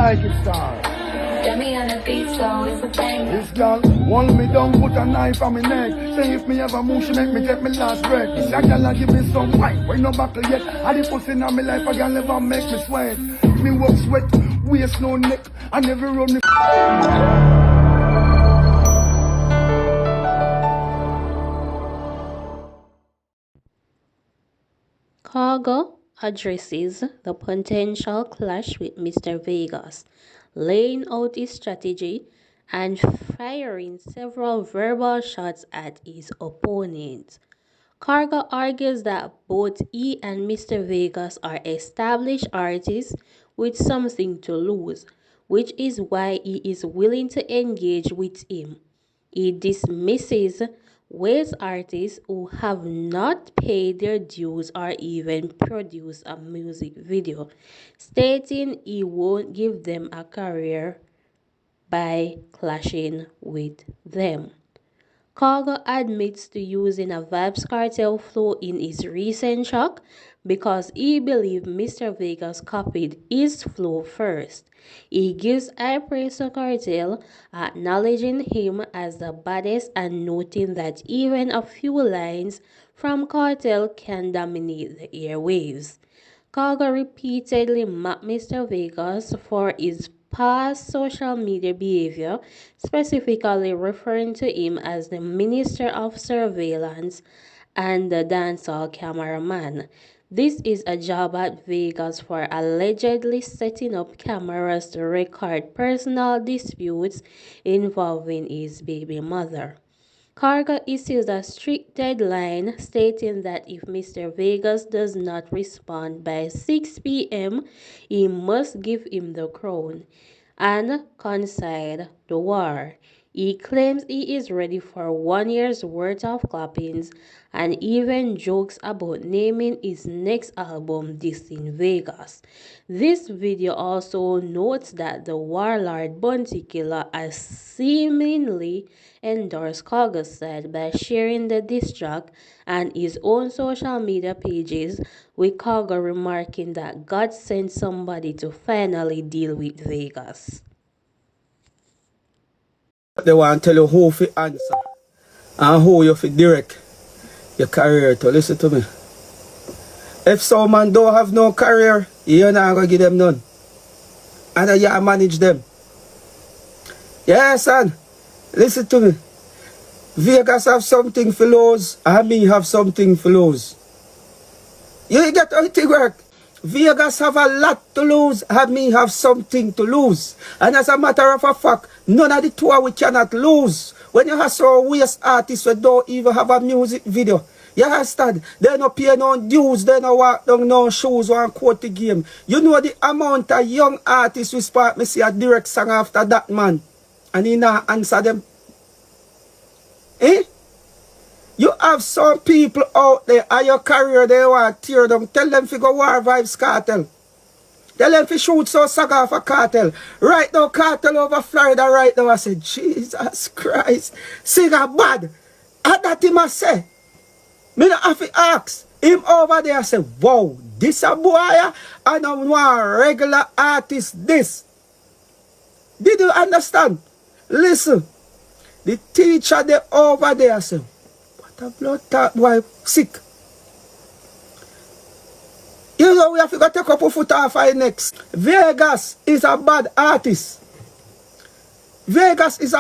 like it, star. Get me on the beat, so it's a bang. This girl hold me down, put a knife on my neck. Say if me ever move, she make me take me last breath. This a girl give me some wine, when no buckle yet. I the pussy in my life, a girl never make me sweat. Me walk sweat, waist no neck, I never run me. Khago addresses the potential clash with Mr. Vegas, laying out his strategy and firing several verbal shots at his opponent. Khago argues that both he and Mr. Vegas are established artists with something to lose, which is why he is willing to engage with him. He dismisses waste artists who have not paid their dues or even produced a music video, stating he won't give them a career by clashing with them. Khago admits to using a Vybz Kartel flow in his recent track because he believes Mr. Vegas copied his flow first. He gives high praise to Kartel, acknowledging him as the baddest and noting that even a few lines from Kartel can dominate the airwaves. Khago repeatedly mocked Mr. Vegas for his past social media behavior, specifically referring to him as the Minister of Surveillance and the dancehall cameraman. This is a jab at Vegas for allegedly setting up cameras to record personal disputes involving his baby mother. Khago issues a strict deadline stating that if Mr. Vegas does not respond by 6 p.m., he must give him the crown and concede the war. He claims he is ready for 1 year's worth of clappings and even jokes about naming his next album dissing Vegas. This video also notes that the warlord Bounty Killa has seemingly endorsed Khago's side by sharing the diss track and his own social media pages, with Khago remarking that God sent somebody to finally deal with Vegas. They want to tell you who to answer and who you to direct your career to. Listen to me. If some man don't have no career, you're not going to give them none. And you manage them. Yeah, son. Listen to me. Vegas have something for lose, and me have something for lose. You get how it work? Vegas have a lot to lose, and me have something to lose. And as a matter of a fact, none of the two we cannot lose. When you have so waste artists who don't even have a music video, you understand? They don't pay no dues, they don't walk down no shoes or quote the game. You know the amount of young artists who spark me see a direct song after that man, and he not answer them. Eh? You have some people out there and your career they want to tear them. Tell them to go war Vybz Kartel. Tell them to shoot so saga for Kartel. Right now, Kartel over Florida right now. I said, Jesus Christ. Singer bad. And that him I say. Me not have to ask. Him over there I say, wow, this a boy and I want regular artist this. Did you understand? Listen. The teacher they over there say, what a blood tap boy sick. You know we have to go take up a foot off our next. Vegas is a bad artist. Vegas is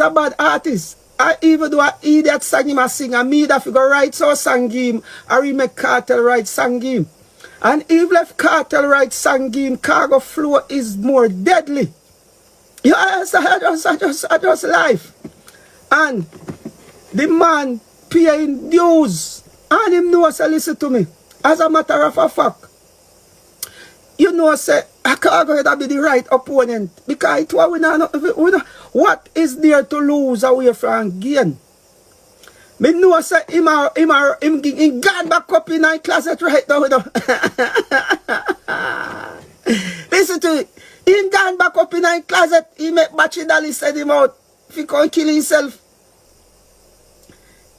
a bad artist. I even do an idiot song him a sing and me that go write so song game or he make Kartel write song game. And even if Kartel write song game, Khago flow is more deadly. You understand? I just life. And the man paying dues. And him know say listen to me. As a matter of a fact, you know say I can't go ahead and be the right opponent. Because it we not, what is there to lose away from gain? Me know say him gone back up in the closet right now. Listen to it. He gone back up in the closet. He make Bachi Dali send him out. If he can't kill himself.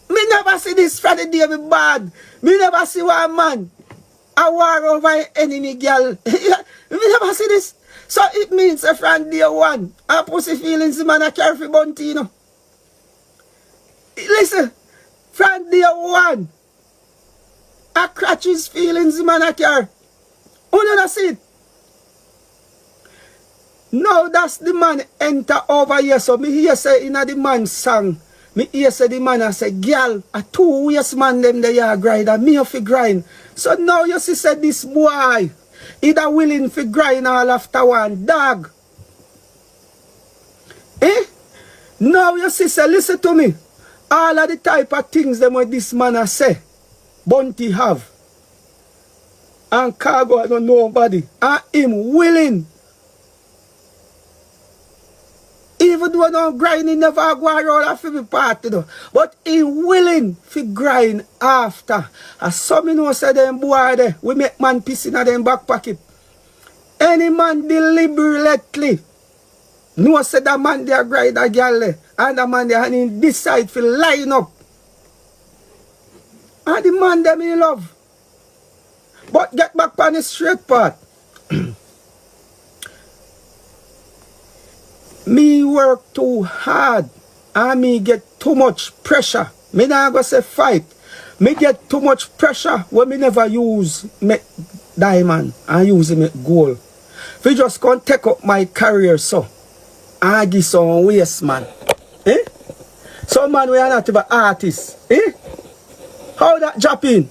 Me never see this from the day me bad. Me never see one man a war over an enemy girl. Me never see this. So it means a from day one, a pussy feelings the man a carry for Bunty, you know. Listen, from day one, a crutches feelings the man a carry. You don't see it. Now that's the man enter over here. So me hear say in the man's song, me hear say the man a say, girl, a 2 years man them they are grind and me have to grind. So now you see say this boy, either willing to grind all after one dog. Eh? Now you see say, listen to me. All of the type of things them what this man a say, Bunty have. And Khago I don't know nobody. And him willing. Even though no grind, he never go around after the party though. But he willing to grind after. As some you know say them boy there, we make man piss in them back pocket. Any man deliberately know say that man there grind a girl there, and the man there and he decide to line up. And the man them he love. But get back on the straight part. Me work too hard and me get too much pressure. Me not go say fight. Me get too much pressure when me never use me diamond and use me gold. If you just can't take up my career so and give some waste man. Eh? Some man we are not even artists. Eh? How that drop in?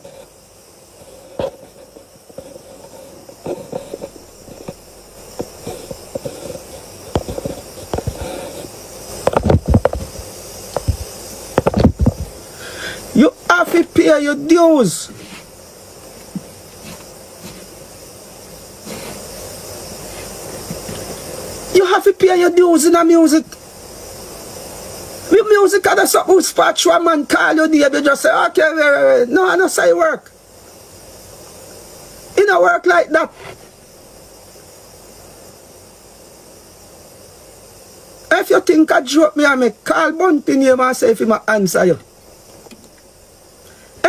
You have to pay your dues. You have to pay your dues in the music. With music, that's something spot you a man call you there, you just say, okay, wait. No, I don't say work. It don't work like that. If you think I joke me, I make call Bunty name and say if he ma answer you.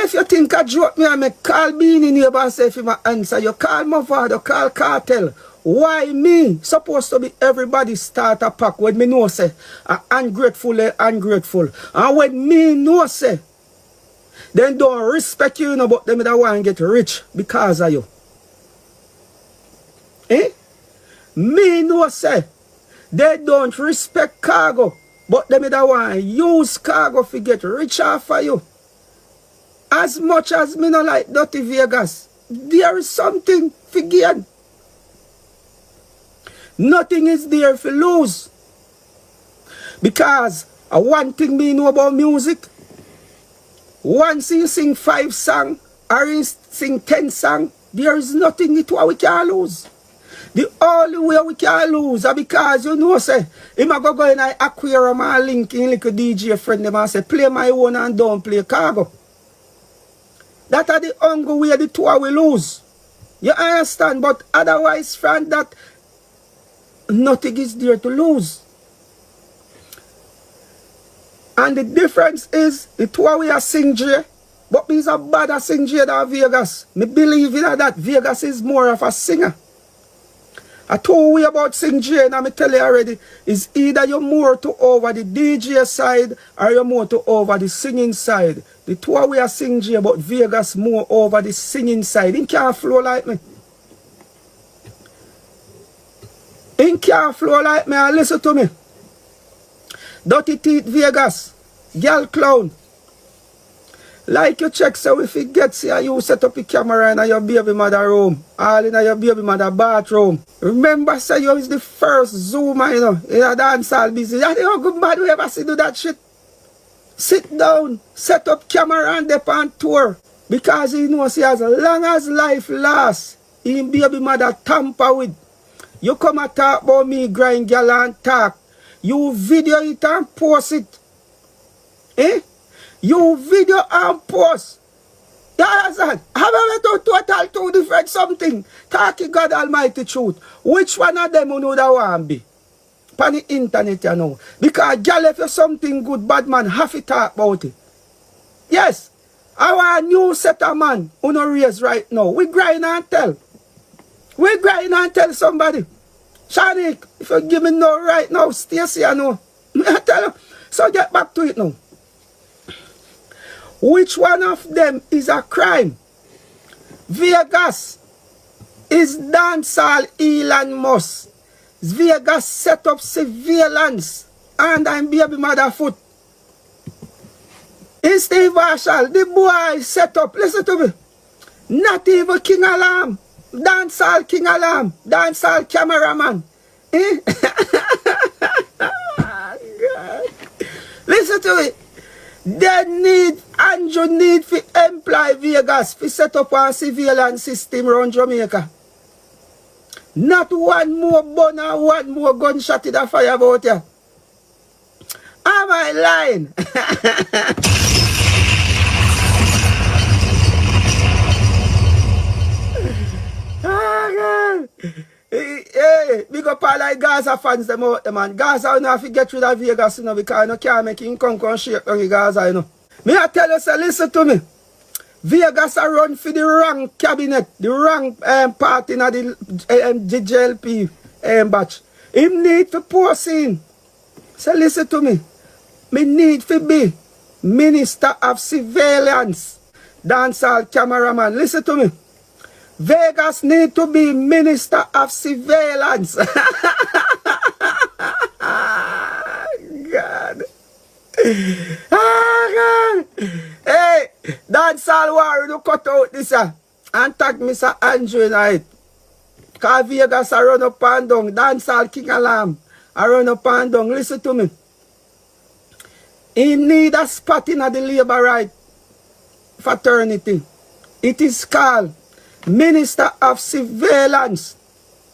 If you think I joke me, I make call Beanie name and say if he ma answer you. Call my father, call Cartel. Why me supposed to be everybody starter pack when me know say ungrateful. And when me know say then don't respect you, but them that want to get rich because of you. Eh? Me know say they don't respect Khago, but them that want to use Khago to get rich off of you. As much as me not like Dirty Vegas, there is something for gain. Nothing is there for lose. Because one thing me know about music, once you sing 5 songs or you sing 10 songs, there is nothing it what we can lose. The only way we can lose is because you know say, if I go in an aquarium and link in like a DJ friend them and say, play my own and don't play Khago. That are the only way the two will lose. You understand? But otherwise, friend, that nothing is there to lose. And the difference is the two we are sing J, but me is a better sing J than Vegas. Me believe in that Vegas is more of a singer. I told you about sing J and I tell you already, is either you're more to over the DJ side or you're more to over the singing side. The two we are sing J, but Vegas more over the singing side. He can't flow like me. He can't flow like me and listen to me. Dirty Teeth Vegas, girl clown. Like you check so if it gets here, you set up a camera in your baby mother room. All in your baby mother bathroom. Remember say you is the first zoomer, you know, in a dancehall business. You know how good man we ever see do that shit. Sit down, set up camera and dip on tour. Because he knows as long as life lasts, in baby mother tamper with. You come and talk about me grind girl and talk. You video it and post it. Eh? You video and post. You understand? Have a total two different something. Talking God Almighty truth. Which one of them you know that want be? On the internet you know. Because girl if you something good, bad man have to talk about it. Yes. Our new set of man who no raise right now. We grind and tell. We grind and tell somebody. Shanik, if you give me no right now, Stacy, I know. I tell you. So get back to it now. Which one of them is a crime? Vegas is dancehall Elon Musk. Vegas set up surveillance and I'm baby mother foot. In Steve Marshall, the boy set up, listen to me. Not even King Alarm. Dancehall King Alarm. Dancehall cameraman. Eh? God. Listen to it. They need, Andrew need to employ Vegas to set up a surveillance system around Jamaica. Not one more bun or one more gunshot in the fire about you. Am I lying? Hey, big up all like Gaza fans them out there, man. Gaza you know have to get rid of Vegas, you know, because you can't make him come shake on Gaza, you know. Me I tell you, say, listen to me. Vegas are run for the wrong cabinet, the wrong party in the GLP batch. Him need to post in. So listen to me. Me need to be Minister of Surveillance. Dancehall cameraman. Listen to me. Vegas need to be Minister of Surveillance. God. God. Hey, dancehall war, you cut out this and tag Mr. Andrew in it. Because Vegas I run up and down. Dancehall King Alarm. I run up and down. Listen to me. He need a spot in the labor right fraternity. It is called Minister of Surveillance.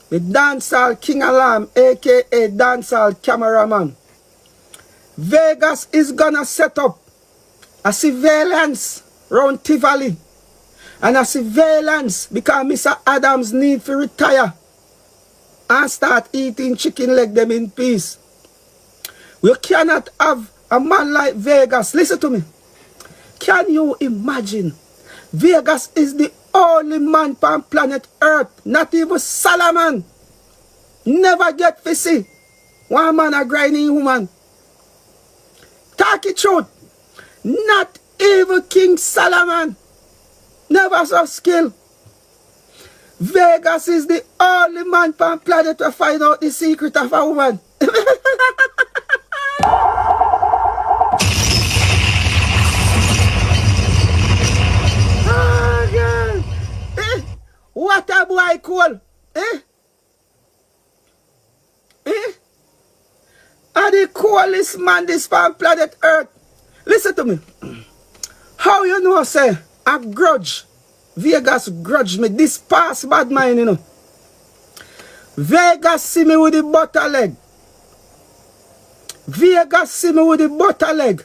The dancehall King Alarm, aka dancehall cameraman. Vegas is gonna set up a surveillance round Tivoli. And a surveillance because Mr. Adams need to retire and start eating chicken leg them in peace. We cannot have a man like Vegas. Listen to me. Can you imagine? Vegas is the only man on planet Earth, not even Solomon, never get to see one man a grinding woman. Talk it truth. Not even King Solomon never saw skill. Vegas is the only man on planet to find out the secret of a woman. What a boy cool. Eh? Eh? Are the coolest man this from planet Earth. Listen to me. How you know, say, a grudge. Vegas grudge me. This past bad mind, you know. Vegas see me with the butter leg. Vegas see me with the butter leg.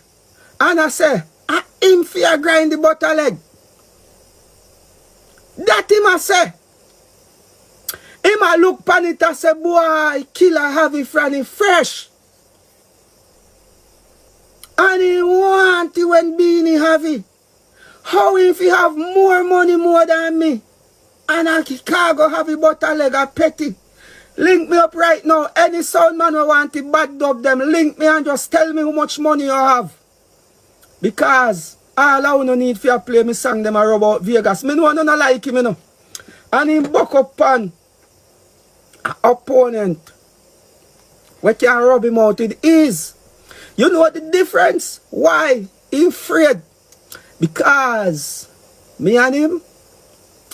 And I say, I him fear grind the butter leg. That him I say. Him I look pan it and say, boy, Killa have it from him fresh. And he want it when Beanie have it. How if he have more money more than me? And I Khago have it butter leg a petty. Link me up right now. Any sound man who want to bad dub them, link me and just tell me how much money you have. Because all I no need for play me song them about Vegas. Me no no like him, you know. And him buck up on an opponent. We can rub him out with ease. You know the difference? Why? He afraid. Because me and him,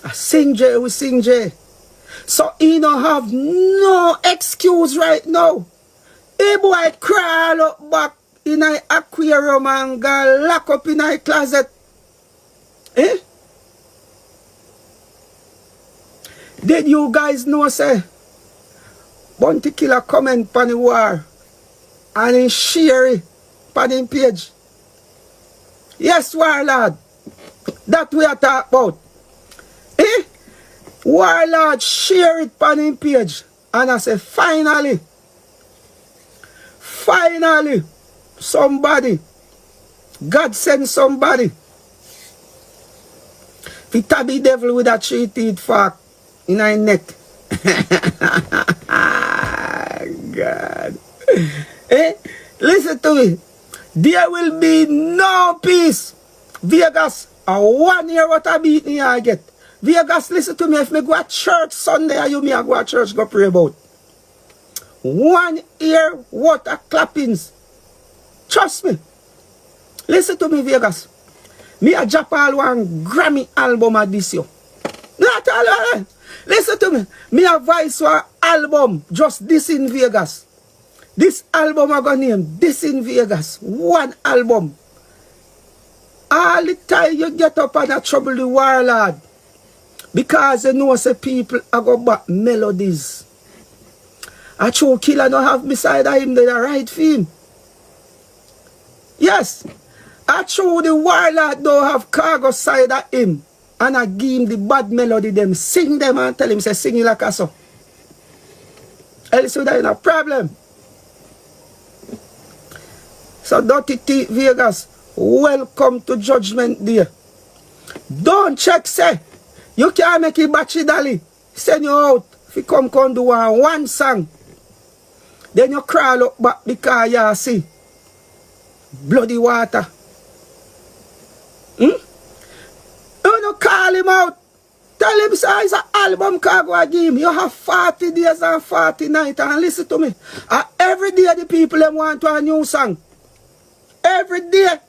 I sing J, we sing J. So he don't have no excuse right now. He boy crawl up back in an aquarium and go lock up in a closet. Eh? Did you guys know, say, Bounty Killer comment on the war and he share it on his page? Yes, Warlord. That we are talking about. Eh? Warlord share it on his page. And I say, finally, somebody, God send somebody to tab the devil with a 3 teeth fork in our neck. God. Eh? Listen to me. There will be no peace. Vegas, a 1 year what I beat me I get. Vegas, listen to me. If me go to church Sunday, you me I go to church go pray about. 1 year what a clappings. Trust me. Listen to me, Vegas. Me a Japan one Grammy album at this year. Not all. Listen to me. Me a voice one album just this in Vegas. This album I gonna name this in Vegas. One album. All the time you get up and trouble the warlord. Because you know say people are go back melodies. I true Killa don't have beside him the right for him. Yes. I true the warlord don't have Khago side of him. And I give him the bad melody them. Sing them and tell him say sing it like a so. Else you in a problem. So Dirty T Vegas, welcome to Judgment Day. Don't check say. You can't make it batchy dolly. Send you out. If you come do one song. Then you crawl up back because you see bloody water. You call him out. Tell him say it's an album Khago I give him. You have 40 days and 40 nights. And listen to me. Every day the people them want to a new song. Every day.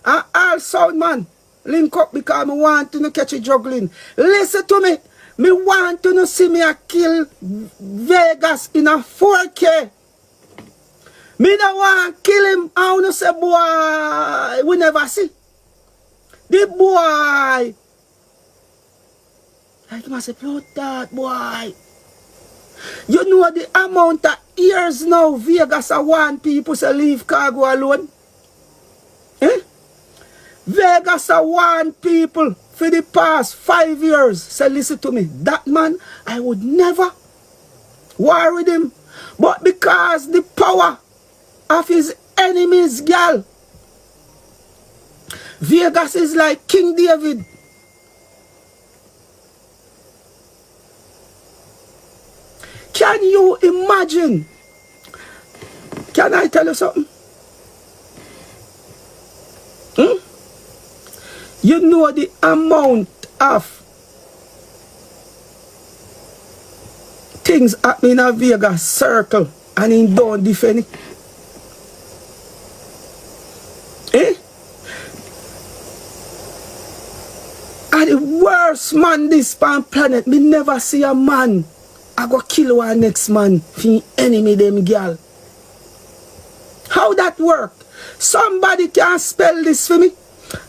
And all sound man link up because I want to catch it juggling. Listen to me. Me want to see me a kill Vegas in a 4K. Me don't want to kill him. I want to say, boy, we never see. The boy. Like must say, plot that, boy. You know the amount of years now Vegas I want people to leave Khago alone? Eh? Vegas I want people for the past 5 years. Say, listen to me. That man, I would never war with him. But because the power of his enemies, girl. Vegas is like King David. Can you imagine? Can I tell you something? You know the amount of things happening in a Vegas circle and he don't defend it. Eh? And the worst man this planet, me never see a man I go kill one next man for enemy them girl. How that work? Somebody can spell this for me?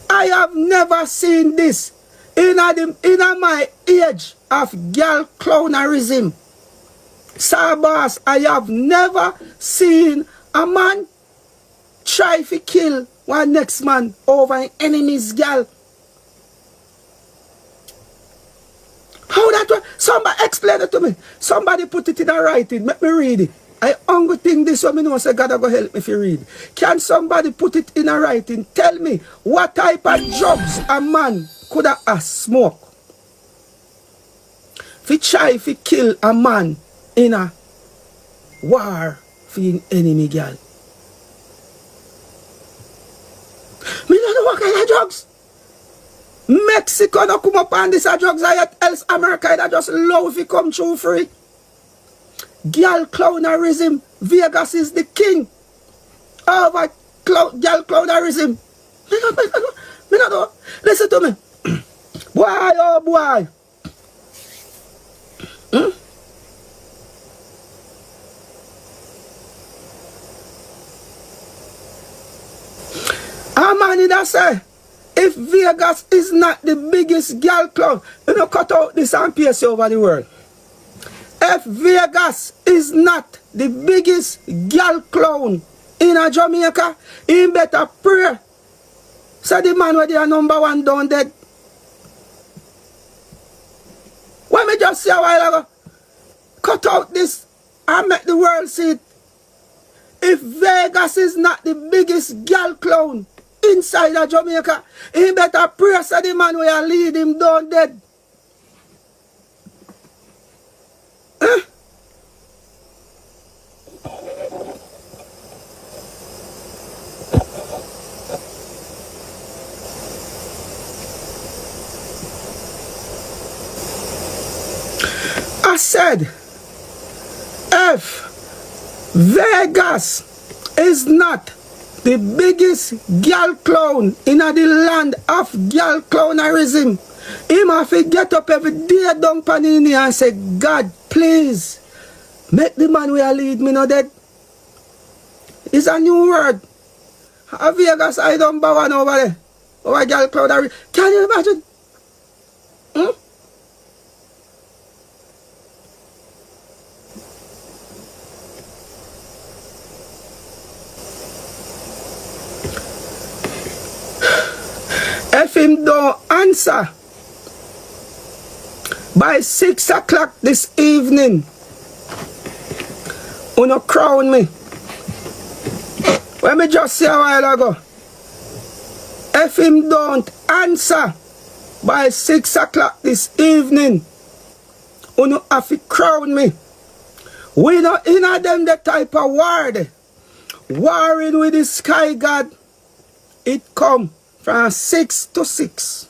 I have never seen this in my age of girl clownism. Sabas, I have never seen a man try to kill one next man over an enemy's girl. How that work? Somebody explain it to me. Somebody put it in a writing. Let me read it. I only think this one, me know say God go help me if you read. Can somebody put it in a writing? Tell me what type of drugs a man could have smoke. If he try to kill a man in a war for an enemy girl. Me don't know what kind of drugs. Mexico no come up on this drugs yet, else America that just love if it come through free. Girl clownism, Vegas is the king over girl clownism. Me not know. Listen to me. Boy, oh boy. A man in that say, if Vegas is not the biggest girl clown, you know, cut out this and paste over the world. If Vegas is not the biggest girl clown in a Jamaica, he better pray. So the man where they are #1 down dead. When me just say a while ago, cut out this and make the world see it. If Vegas is not the biggest girl clown inside of Jamaica, he better pray so the man where lead him down dead. said, if Vegas is not the biggest girl clown in the land of girl clownerism, him have to get up every day down panini and say, God, please, make the man will lead me no dead. It's a new word. A Vegas I don't bow one over there. Over girl clownery. Can you imagine? If him don't answer by 6 o'clock this evening, uno crown me. When me just say a while ago, if him don't answer by 6 o'clock this evening, uno have to crown me. We not in a them the type of word. Warring with the sky god, it come from 6 to 6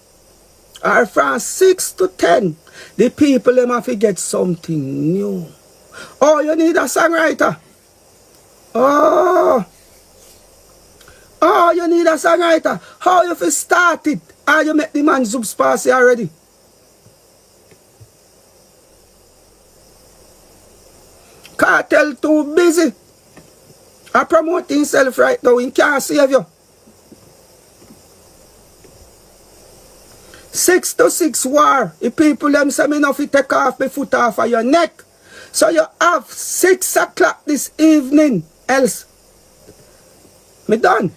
or from 6 to 10. The people them have to get something new. Oh, you need a songwriter. Oh, you need a songwriter. How you fi start it? Or you make the man zoops pass already? Cartel too busy. I promote himself right now. He can't save you. 6 to 6 war. The people them say me enough to take off my foot off of your neck. So you have 6 o'clock this evening. Else, me done.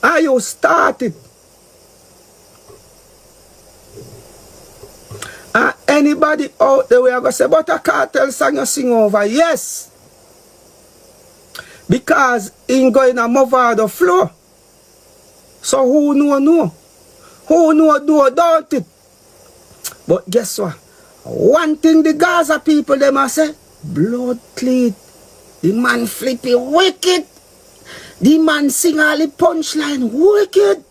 And you started. And anybody out there we are going to say, but a cartel song you sing over. Yes. Because in going to move out the floor. So who know? Who know don't it? But guess what? One thing the Gaza people them a say, blood clean. The man flippy wicked. The man sing all the punchline wicked.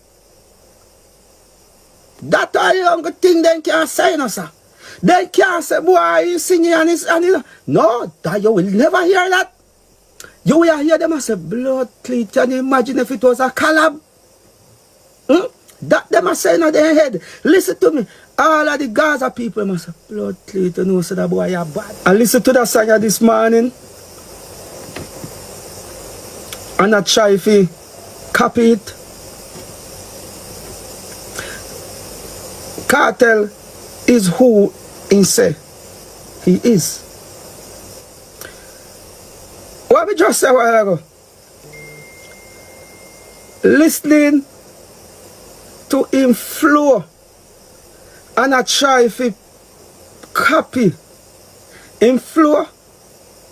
That all the young thing they can't say no sir. They can't say boy he singing and he's no, that you will never hear that. You will hear them and say blood clean. Can you imagine if it was a collab? That them are saying on their head. Listen to me. All of the Gaza people must say, blood clean to know so that boy are bad. And listen to that song this morning. And I try to copy it. Cartel is who he say he is. What we just said a while ago. Listening to him flow and I try to copy him flow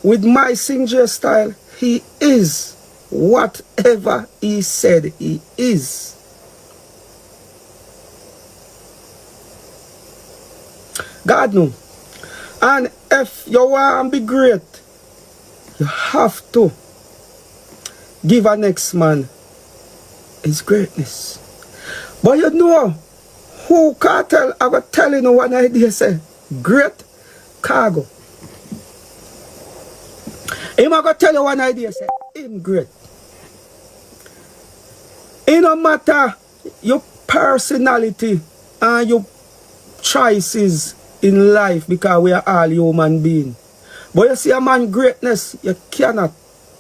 with my singer style. He is whatever he said he is. God knows. And if you want to be great, you have to give a next man his greatness. But you know who cartel I was telling you one idea say great Khago. Him I go tell you one idea say him great. It no matter your personality and your choices in life because we are all human beings. But you see a man greatness, you cannot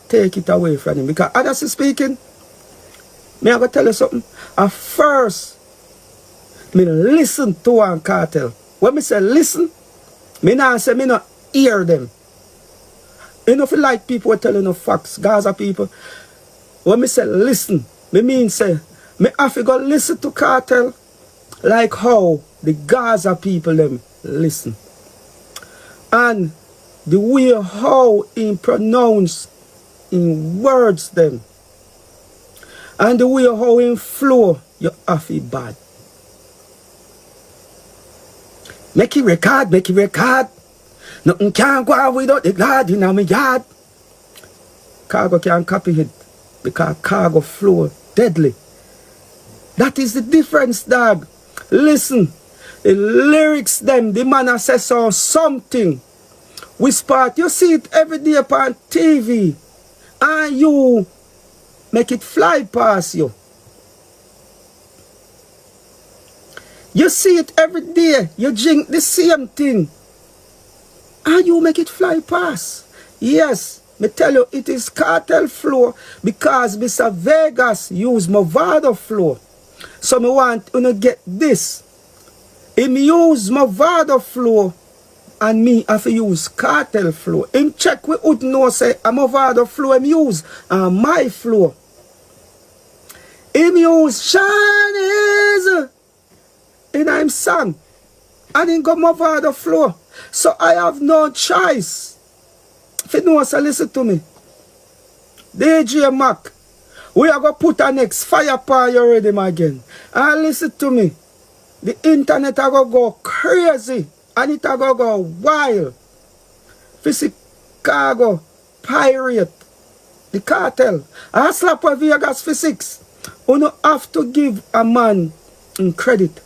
take it away from him. Because honestly speaking, me I go tell you something. At first, me listen to one cartel. When me say listen, me not say me not hear them. You know feel like people are telling no facts, Gaza people. When me say listen, me mean say, me have to go listen to cartel like how the Gaza people them listen. And the way how he pronounce in words them. And the way how he flow, you have it bad. Make it record, make it record. Nothing can go on without the God in my yard. Khago can't copy it because Khago flow deadly. That is the difference, dog. Listen, The lyrics them, the man a say so something. We spot, you see it every day upon TV. And you make it fly past you. You see it every day. You drink the same thing. And you make it fly past. Yes, me tell you, it is cartel flow because Mr. Vegas use Movado flow. So me want you to get this. Him use Movado flow and me have to use cartel flow. Him check we would know say a Movado flow him use and my flow. Him use Chinese in him song and him go Movado flow. So I have no choice. If you know, so listen to me. DJ Mac, we are going to put our next fire upon your rhythm again. And listen to me. The internet are going to go crazy. And it are going to go wild. Khago, pirate, the cartel. I slap with Vegas physics. You don't have to give a man credit.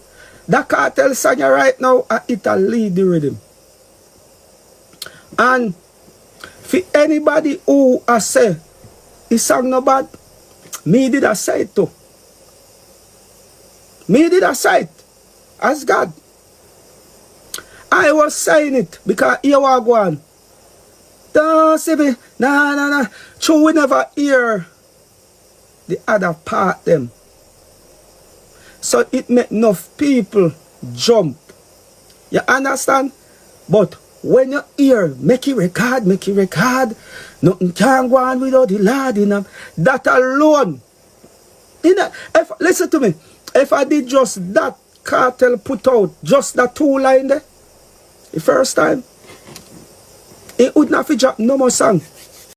The cartel song right now, it a lead the rhythm. And for anybody who I say, he sang no bad, me did I say it too. Me did I say it as God. I was saying it because here we go on. Don't see me, nah. True, we never hear the other part them. So it make enough people jump. You understand? But when you hear, make it record, nothing can go on without the Lord in them. That alone. Listen to me. If I did just that cartel put out, just that 2 line there, the first time, it would not drop no more song.